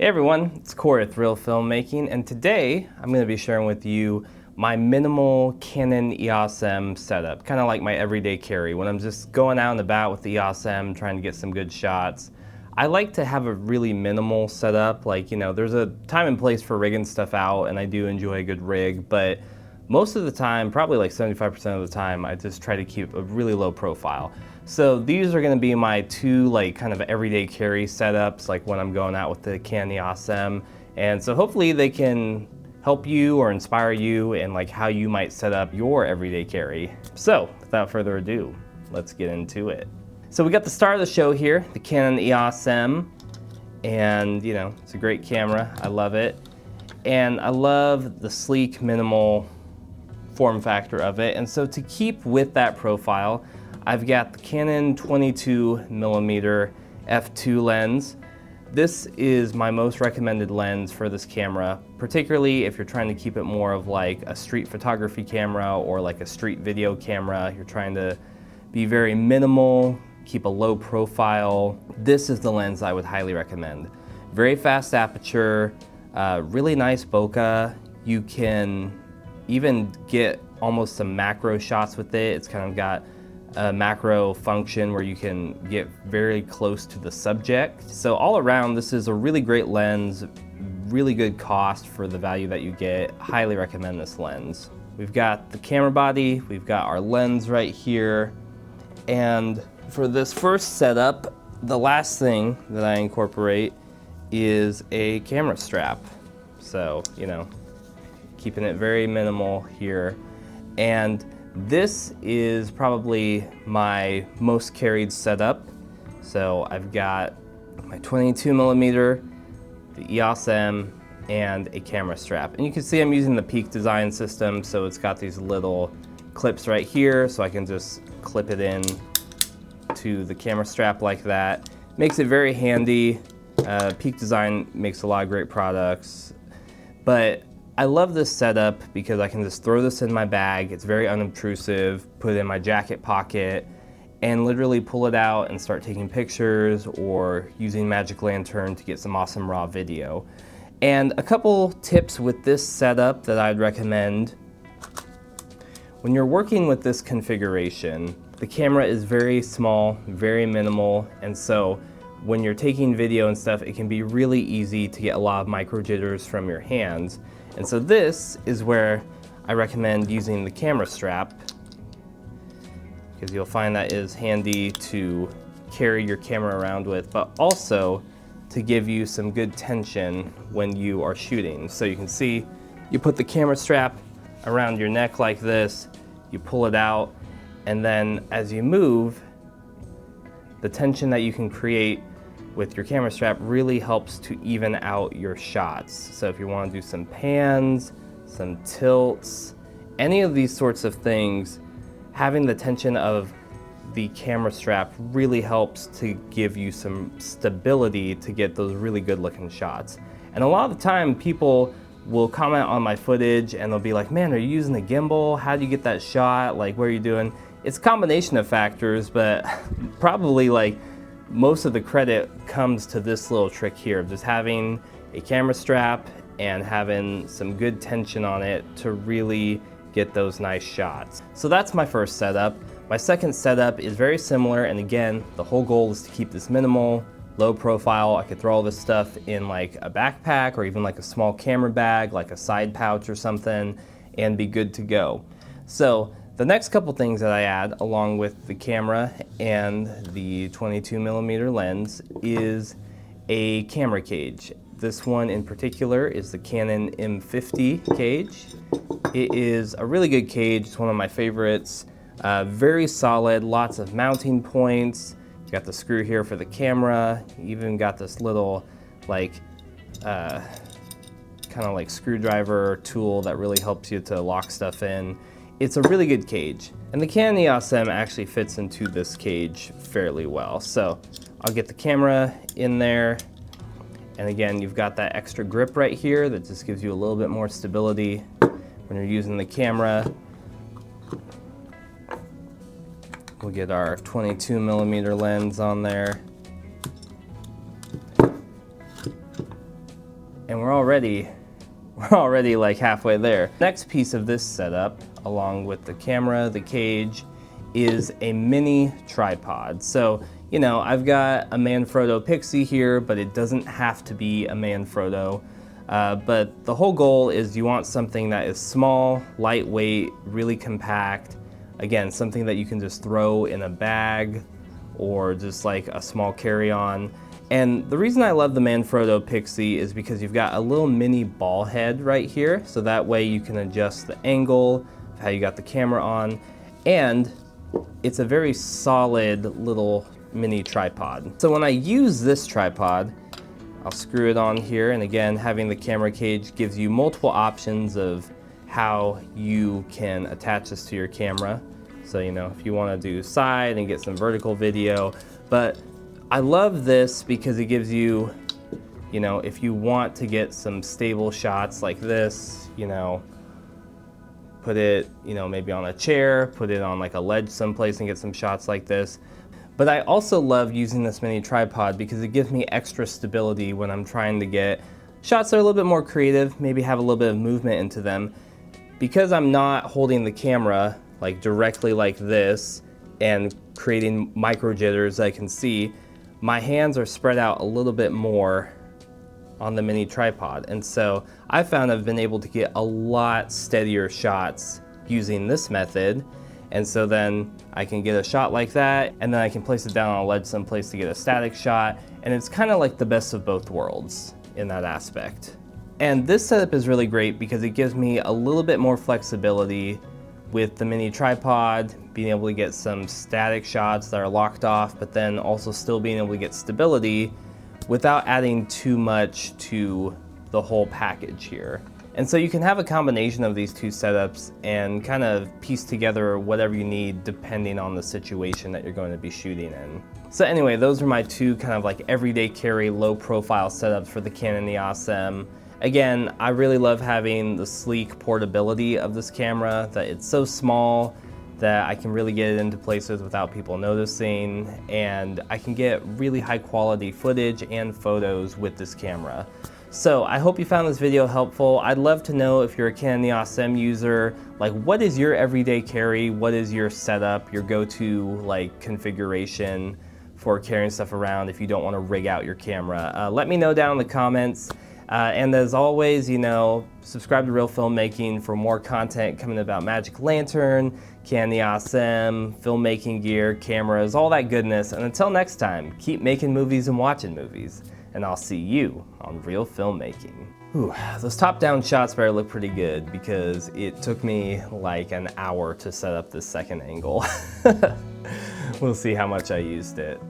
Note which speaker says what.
Speaker 1: Hey everyone, it's Corey with Reel Filmmaking, and today I'm going to be sharing with you my minimal Canon EOS M setup, kind of like my everyday carry. When I'm just going out and about with the EOS M trying to get some good shots, I like to have a really minimal setup. Like, you know, there's a time and place for rigging stuff out, and I do enjoy a good rig, but most of the time, probably like 75% of the time, I just try to keep a really low profile. So these are going to be my two like kind of everyday carry setups, like when I'm going out with the Canon EOS M. And so hopefully they can help you or inspire you in like how you might set up your everyday carry. So without further ado, let's get into it. So we got the star of the show here, the Canon EOS M. And you know, it's a great camera. I love it. And I love the sleek, minimal form factor of it. And so to keep with that profile, I've got the Canon 22mm f2 lens. This is my most recommended lens for this camera, particularly if you're trying to keep it more of like a street photography camera or like a street video camera. You're trying to be very minimal, keep a low profile. This is the lens I would highly recommend. Very fast aperture, really nice bokeh. You can even get almost some macro shots with it. It's kind of got a macro function where you can get very close to the subject. So all around, this is a really great lens, really good cost for the value that you get. Highly recommend this lens. We've got the camera body, we've got our lens right here. And for this first setup, the last thing that I incorporate is a camera strap. So, you know, keeping it very minimal here. And this is probably my most carried setup. So I've got my 22mm, the EOS M, and a camera strap. And you can see I'm using the Peak design system, so it's got these little clips right here, so I can just clip it in to the camera strap like that. Makes it very handy. Peak design makes a lot of great products, but I love this setup because I can just throw this in my bag. It's very unobtrusive, put it in my jacket pocket, and literally pull it out and start taking pictures or using Magic Lantern to get some awesome raw video. And a couple tips with this setup that I'd recommend. When you're working with this configuration, the camera is very small, very minimal, and so when you're taking video and stuff, it can be really easy to get a lot of micro jitters from your hands. And so this is where I recommend using the camera strap, because you'll find that is handy to carry your camera around with, but also to give you some good tension when you are shooting. So you can see, you put the camera strap around your neck like this, you pull it out, and then as you move, the tension that you can create with your camera strap really helps to even out your shots. So if you want to do some pans, some tilts, any of these sorts of things, having the tension of the camera strap really helps to give you some stability to get those really good looking shots. And a lot of the time people will comment on my footage and they'll be like, man, are you using a gimbal? How do you get that shot? Like, what are you doing? It's a combination of factors, but probably like most of the credit comes to this little trick here of just having a camera strap and having some good tension on it to really get those nice shots. So that's my first setup. My second setup is very similar, and again, the whole goal is to keep this minimal, low profile. I could throw all this stuff in like a backpack or even like a small camera bag, like a side pouch or something, and be good to go. So the next couple things that I add along with the camera and the 22mm lens is a camera cage. This one in particular is the Canon M50 Cage. It is a really good cage. It's one of my favorites. Very solid, lots of mounting points. You got the screw here for the camera. You even got this little like kind of like screwdriver tool that really helps you to lock stuff in. It's a really good cage. And the Canon EOS M actually fits into this cage fairly well. So I'll get the camera in there. And again, you've got that extra grip right here that just gives you a little bit more stability when you're using the camera. We'll get our 22mm lens on there. And we're already like halfway there. Next piece of this setup, along with the camera, the cage, is a mini tripod. So, you know, I've got a Manfrotto Pixie here, but it doesn't have to be a Manfrotto. But the whole goal is you want something that is small, lightweight, really compact. Again, something that you can just throw in a bag or just like a small carry-on. And the reason I love the Manfrotto Pixie is because you've got a little mini ball head right here. So that way you can adjust the angle of how you got the camera on. And it's a very solid little mini tripod. So when I use this tripod, I'll screw it on here. And again, having the camera cage gives you multiple options of how you can attach this to your camera. So, you know, if you want to do side and get some vertical video, but I love this because it gives you, you know, if you want to get some stable shots like this, you know, put it, you know, maybe on a chair, put it on like a ledge someplace and get some shots like this. But I also love using this mini tripod because it gives me extra stability when I'm trying to get shots that are a little bit more creative, maybe have a little bit of movement into them. Because I'm not holding the camera like directly like this and creating micro jitters I can see, my hands are spread out a little bit more on the mini tripod. And so I found I've been able to get a lot steadier shots using this method. And so then I can get a shot like that, and then I can place it down on a ledge someplace to get a static shot. And it's kind of like the best of both worlds in that aspect. And this setup is really great because it gives me a little bit more flexibility with the mini tripod, being able to get some static shots that are locked off, but then also still being able to get stability without adding too much to the whole package here. And so you can have a combination of these two setups and kind of piece together whatever you need depending on the situation that you're going to be shooting in. So anyway, those are my two kind of like everyday carry, low profile setups for the Canon EOS M. Again, I really love having the sleek portability of this camera, that it's so small that I can really get it into places without people noticing, and I can get really high quality footage and photos with this camera. So I hope you found this video helpful. I'd love to know if you're a Canon EOS M user, like what is your everyday carry? What is your setup, your go-to like configuration for carrying stuff around if you don't want to rig out your camera? Let me know down in the comments. And as always, you know, subscribe to Reel Filmmaking for more content coming about Magic Lantern, Canon EOS M, filmmaking gear, cameras, all that goodness. And until next time, keep making movies and watching movies. And I'll see you on Reel Filmmaking. Ooh, those top-down shots better look pretty good because it took me like an hour to set up this second angle. We'll see how much I used it.